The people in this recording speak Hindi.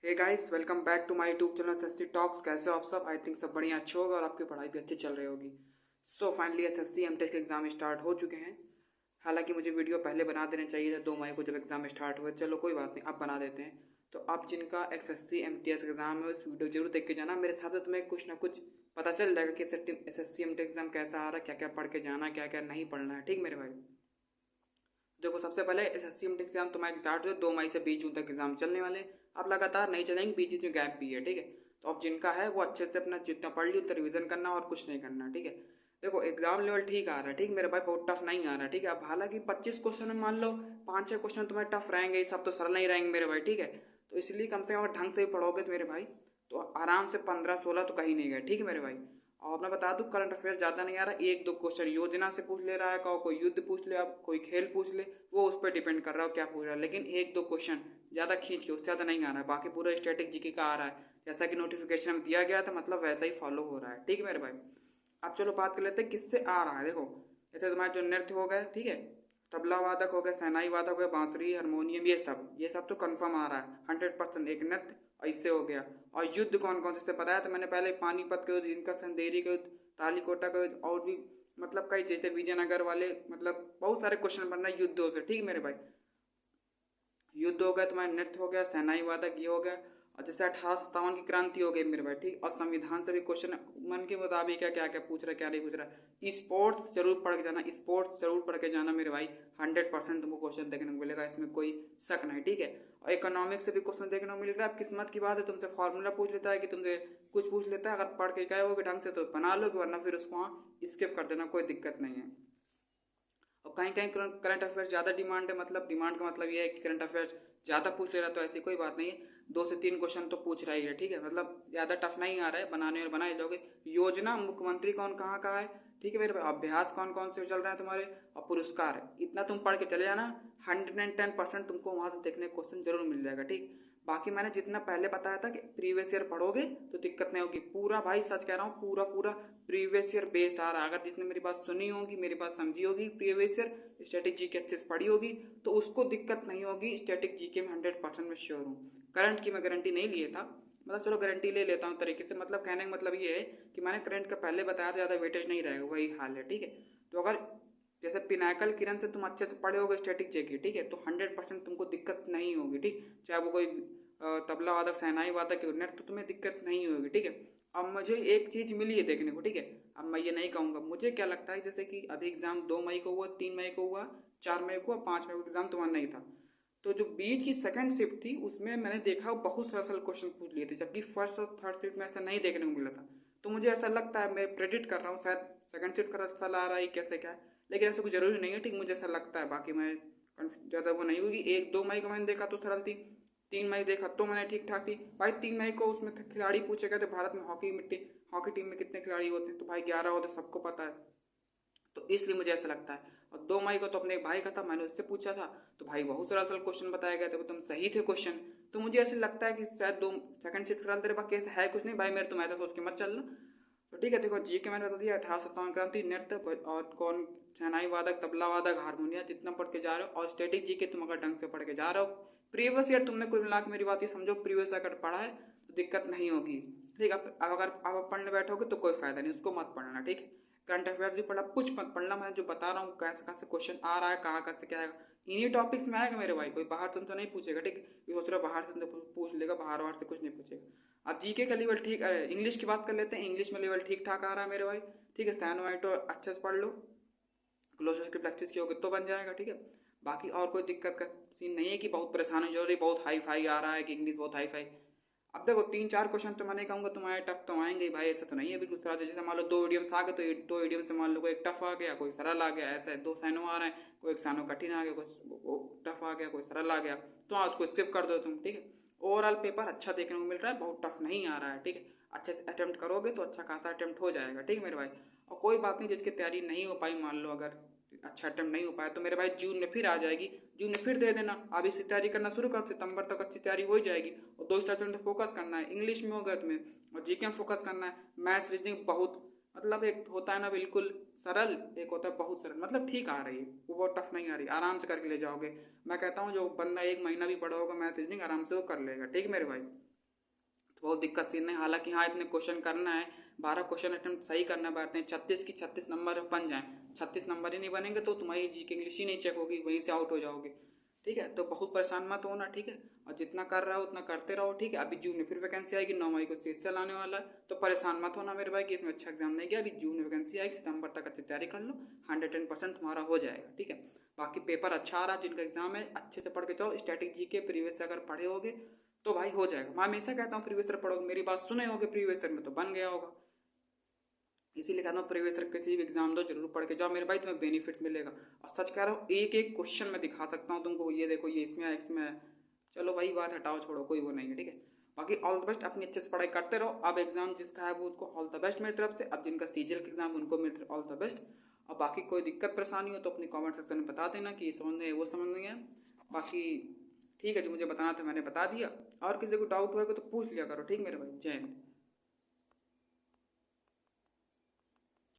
Hey guys, welcome back to my YouTube channel SSC talks. कैसे हो आप सब? आई थिंक सब बढ़िया अच्छे होगा और आपकी पढ़ाई भी अच्छी चल रही होगी। सो फाइनली एसएससी एमटेक के एग्जाम स्टार्ट हो चुके हैं। हालांकि मुझे वीडियो पहले बना देने चाहिए था 2 मई को जब एग्जाम स्टार्ट हुए। चलो कोई बात नहीं, अब बना देते हैं। तो आप जिनका एसएससी एमटीएस एग्जाम है उस वीडियो जरूर देख के जाना। मेरे हिसाब से तुम्हें कुछ ना कुछ पता चल जाएगा कि एसएससी एमटेक एग्जाम कैसा आ रहा है, क्या क्या पढ़ के जाना, क्या क्या नहीं पढ़ना है। ठीक मेरे भाई, देखो सबसे पहले एसएससी एमटेक एग्जाम तुम्हारे स्टार्ट हुए 2 मई से 20 जून तक एग्जाम चलने वाले। अब लगातार नहीं चलेंगे, बीच बीच में गैप भी है। ठीक है, तो अब जिनका है वो अच्छे से अपना जितना पढ़ लिया उतना रिविजन करना और कुछ नहीं करना। ठीक है, देखो एग्जाम लेवल ठीक आ रहा है। ठीक मेरे भाई, बहुत टफ नहीं आ रहा है। ठीक है, अब हालांकि 25 क्वेश्चन में मान लो 5-6 क्वेश्चन तुम्हारे टफ रहेंगे, ये सब तो सरल नहीं रहेंगे मेरे भाई। ठीक है, तो इसलिए कम से कम ढंग से ही पढ़ोगे तो मेरे भाई तो आराम से 15-16 तो कहीं नहीं गए। ठीक है मेरे भाई, और मैं बता दूं करंट अफेयर ज़्यादा नहीं आ रहा। 1-2 क्वेश्चन योजना से पूछ ले रहा है, कोई युद्ध पूछ ले, अब कोई खेल पूछ ले, वो उस पर डिपेंड कर रहा हो क्या पूछ रहा है। लेकिन 1-2 क्वेश्चन ज़्यादा खींच के, उससे ज़्यादा नहीं आ रहा है। बाकी पूरा स्टैटिक जीके का आ रहा है, जैसा कि नोटिफिकेशन में दिया गया था, मतलब वैसा ही फॉलो हो रहा है। ठीक है मेरे भाई, अब चलो बात कर लेते हैं किससे आ रहा है। देखो जैसे तुम्हारे जो नृत्य हो गए, ठीक है, तबला वादक हो गया, शहनाई वादक हो गया, बांसुरी, हारमोनियम, ये सब तो कंफर्म आ रहा है 100%। एक नृत्य इससे हो गया। और युद्ध कौन कौन से बताया था मैंने पहले, पानीपत का युद्ध, इनका संदेरी का युद्ध, तालीकोटा का युद्ध, और भी मतलब कई जैसे विजयनगर वाले, मतलब बहुत सारे क्वेश्चन बन रहे हैं युद्धों से। ठीक है मेरे भाई, युद्ध हो गया, तुम्हारा नृत्य हो गया, सेनाई वादक ये हो गया, और जैसे 1857 की क्रांति हो गई मेरे भाई। ठीक, और संविधान से भी क्वेश्चन मन के मुताबिक क्या क्या क्या पूछ रहा है, क्या नहीं पूछ रहा है। स्पोर्ट्स जरूर पढ़ के जाना, स्पोर्ट्स जरूर पढ़ के जाना मेरे भाई। 100% तुमको क्वेश्चन देखने को मिलेगा, इसमें कोई शक नहीं। ठीक है, और इकोनॉमिक्स से भी क्वेश्चन देखने को मिलेगा। अब किस्मत की बात है, तुमसे फॉर्मूला पूछ लेता है कि तुमसे कुछ पूछ लेता है, अगर पढ़ के गए हो ढंग से तो बना लो, वरना फिर उसको स्किप कर देना, कोई दिक्कत नहीं है। और कहीं कहीं करंट अफेयर्स ज़्यादा डिमांड है, मतलब डिमांड का मतलब ये है कि करंट अफेयर्स ज़्यादा पूछ ले रहा, तो ऐसी कोई बात नहीं है। 2 से 3 क्वेश्चन तो पूछ रहा ही है। ठीक है, मतलब ज़्यादा टफ नहीं आ रहा है, बनाने और बनाए जाओगे। योजना, मुख्यमंत्री कौन कहाँ का है, ठीक है मेरे भाई, अभ्यास कौन कौन से चल रहे हैं तुम्हारे, और पुरस्कार, इतना तुम पढ़ के चले जाना। 110% तुमको वहाँ से देखने क्वेश्चन जरूर मिल जाएगा। ठीक, बाकी मैंने जितना पहले बताया था कि प्रीवियस ईयर पढ़ोगे तो दिक्कत नहीं होगी। पूरा भाई सच कह रहा हूँ, पूरा पूरा प्रीवियस ईयर बेस्ड आ रहा है। अगर जिसने मेरी बात सुनी होगी, मेरी बात समझी होगी, प्रीवियस ईयर स्टैटिक जीके अच्छे से पढ़ी होगी, तो उसको दिक्कत नहीं होगी। स्टैटिक जीके में 100% में श्योर हूँ। करंट की मैं गारंटी नहीं लिए था, मतलब चलो गारंटी ले लेता हूँ तरीके से। मतलब कहने का मतलब ये है कि मैंने करंट का पहले बताया था, ज़्यादा वेटेज नहीं रहेगा, वही हाल है। ठीक है, तो अगर जैसे पिनाकल किरण से तुम अच्छे से पढ़े होगे स्टैटिक जेके, ठीक है, तो 100% तुमको दिक्कत नहीं होगी। ठीक, चाहे वो कोई तबला वादक, शहनाई वादक के नृत्य, तो तुम्हें दिक्कत नहीं होगी। ठीक है, अब मुझे एक चीज़ मिली है देखने को। ठीक है, अब मैं ये नहीं कहूँगा, मुझे क्या लगता है जैसे कि अभी एग्जाम 2 मई को हुआ, 3 मई को हुआ, 4 मई को, 5 मई को एग्जाम तुम्हारा नहीं था, तो जो बीच की सेकंड शिफ्ट थी उसमें मैंने देखा बहुत सरल सरल क्वेश्चन पूछ लिए थे, जबकि फर्स्ट और थर्ड शिफ्ट में ऐसा नहीं देखने को मिला था। तो मुझे ऐसा लगता है, मैं प्रेडिक्ट कर रहा हूँ, शायद सेकंड शिफ्ट का सल आ रहा है, कैसे क्या है, लेकिन ऐसा कुछ जरूरी नहीं है। ठीक, मुझे ऐसा लगता है, बाकी मैं ज़्यादा वो नहीं होगी। 1-2 मई को मैंने देखा तो सरल थी, 3 मई देखा तो मैंने ठीक ठाक थी भाई। 3 मई को उसमें खिलाड़ी पूछे गए थे, भारत में हॉकी टीम में कितने खिलाड़ी होते हैं, तो भाई 11 होते, सबको पता है। तो इसलिए मुझे ऐसा लगता है। और 2 मई को तो अपने एक भाई का था, मैंने उससे पूछा था, तो भाई बहुत सारा असल क्वेश्चन बताए गए थे, वो तुम सही थे क्वेश्चन। तो मुझे ऐसे लगता है कि शायद 2 सेकंड शिफ्ट फिलहाल तेरे पास केस है कुछ नहीं भाई, मेरे तुम ऐसा सोच के मत चलना। तो ठीक है, देखो जी के मैंने बता दिया, 1857 क्रांति, नृत्य और कौन, शहनाई वादक, तबला वादक, हारमोनिया, जितना पढ़ के जा रहे हो, और स्टैटिक जी के तुम अगर ढंग से पढ़ के जा रहे हो, प्रीवियस ईयर तुमने कुल मिला के मेरी बात ये समझो, प्रीवियस अगर पढ़ा है तो दिक्कत नहीं होगी। ठीक, अब अगर आप पढ़ने बैठोगे तो कोई फायदा नहीं, उसको मत पढ़ना। ठीक है, करंट अफेयर्स भी पढ़ा, कुछ मत पढ़ना, मैं जो बता रहा हूँ कहाँ से क्वेश्चन आ रहा है, कहाँ कहाँ से क्या आएगा, इन्हीं टॉपिक्स में आएगा मेरे भाई। कोई बाहर तुमसे नहीं पूछेगा। ठीक, ये सोच रहा बाहर से पूछ लेगा, बाहर बाहर से कुछ नहीं पूछेगा। अब जीके का लेवल ठीक, इंग्लिश की बात कर लेते हैं। इंग्लिश में लेवल ठीक ठाक आ रहा है मेरे भाई। ठीक है, सैनोइटो अच्छे से पढ़ लो, क्लोजर की प्रैक्टिस की होगी तो बन जाएगा। ठीक है, बाकी और कोई दिक्कत का सीन नहीं है कि बहुत परेशानी हो रही, बहुत हाई फाई आ रहा है कि इंग्लिश बहुत हाई फाई। अब देखो 3-4 क्वेश्चन तो मैं नहीं कहूँगा तुम्हारे टफ तो आएंगे ही भाई, ऐसा तो नहीं है बिल्कुल तरह से। जैसे मान लो 2 इडियम्स आ गए, तो 2 इडियम से मान लो कोई एक टफ आ गया, कोई सरल आ गया, ऐसा है। 2 साइनो आ रहे हैं, कोई एक साइनो कठिन आ गया, कोई टफ आ गया, कोई सरल आ गया, तो हाँ उसको स्किप कर दो तुम। ठीक है, ओवरऑल पेपर अच्छा देखने को मिल रहा है, बहुत टफ नहीं आ रहा है। ठीक है, अच्छे से अटेम्प्ट करोगे तो अच्छा खासा अटेम्प्ट हो जाएगा। ठीक है मेरे भाई, और कोई बात नहीं, जिसकी तैयारी नहीं हो पाई, मान लो अगर अच्छा अटेम्प्ट नहीं हो पाया, तो मेरे भाई जून में फिर आ जाएगी, जून में फिर दे देना। अभी से तैयारी करना शुरू कर, सितंबर तक अच्छी तैयारी हो जाएगी। और 2 स्टेट में फोकस करना है, इंग्लिश में हो गया तुम्हें, और जीके में फोकस करना है। मैथ्स रीजनिंग बहुत, मतलब एक होता है ना बिल्कुल सरल, एक होता है बहुत सरल, मतलब ठीक आ रही है, वो बहुत टफ नहीं आ रही, आराम से करके ले जाओगे। मैं कहता हूँ जो बंदा 1 महीना भी पढ़ा होगा मैथ्स रीजनिंग, आराम से वो कर लेगा। ठीक मेरे भाई, तो बहुत दिक्कत सीन है। हालांकि हाँ, इतने क्वेश्चन करना है, 12 क्वेश्चन अटेम्प्ट सही करना पड़ते हैं, 36 की 36 नंबर बन जाएँ। 36 नंबर ही नहीं बनेंगे तो तुम्हारी जी के इंग्लिश ही नहीं चेक होगी, वहीं से आउट हो जाओगे। ठीक है, तो बहुत परेशान मत होना। ठीक है, और जितना कर रहे हो उतना करते रहो। ठीक है, अभी जून में फिर वैकेंसी आएगी, 9 मई को सीएसएल आने वाला है, तो परेशान मत होना मेरे भाई कि इसमें अच्छा एग्जाम नहीं गया। अभी जून में वैकेंसी आएगी, सितंबर तक अच्छी तैयारी कर लो, 110% तुम्हारा हो जाएगा। ठीक है, बाकी पेपर अच्छा आ रहा है, जिनका एग्जाम है अच्छे से पढ़ के जाओ। स्टैटिक जी के प्रीवियस अगर पढ़े होगे तो भाई हो जाएगा। मैं हमेशा कहता हूँ प्रीवियस ईयर पढ़ोगे, मेरी बात सुने होगे, प्रीवियस ईयर में तो बन गया होगा। इसीलिए कहता हूँ प्रीवियस ईयर किसी भी एग्जाम दो, जरूर पढ़ के जाओ मेरे भाई, तुम्हें बेनिफिट्स मिलेगा। और सच कह रहा हूँ, एक एक क्वेश्चन मैं दिखा सकता हूँ तुमको, ये देखो ये इसमें है, इसमें है। चलो भाई बात हटाओ, छोड़ो, कोई वो नहीं है। ठीक है, बाकी ऑल द बेस्ट, अपनी अच्छे से पढ़ाई करते रहो। अब एग्जाम जिसका है वो उसको ऑल द बेस्ट मेरी तरफ से। अब जिनका सीजीएल का एग्जाम उनको मेरी ऑल द बेस्ट। और बाकी कोई दिक्कत परेशानी हो तो अपनी कमेंट सेक्शन में बता देना कि ये समझ नहीं है, वो समझ नहीं है। बाकी ठीक है, जो मुझे बताना था मैंने बता दिया। और किसी को डाउट होगा तो पूछ लिया करो। ठीक मेरे भाई, जय हिंद।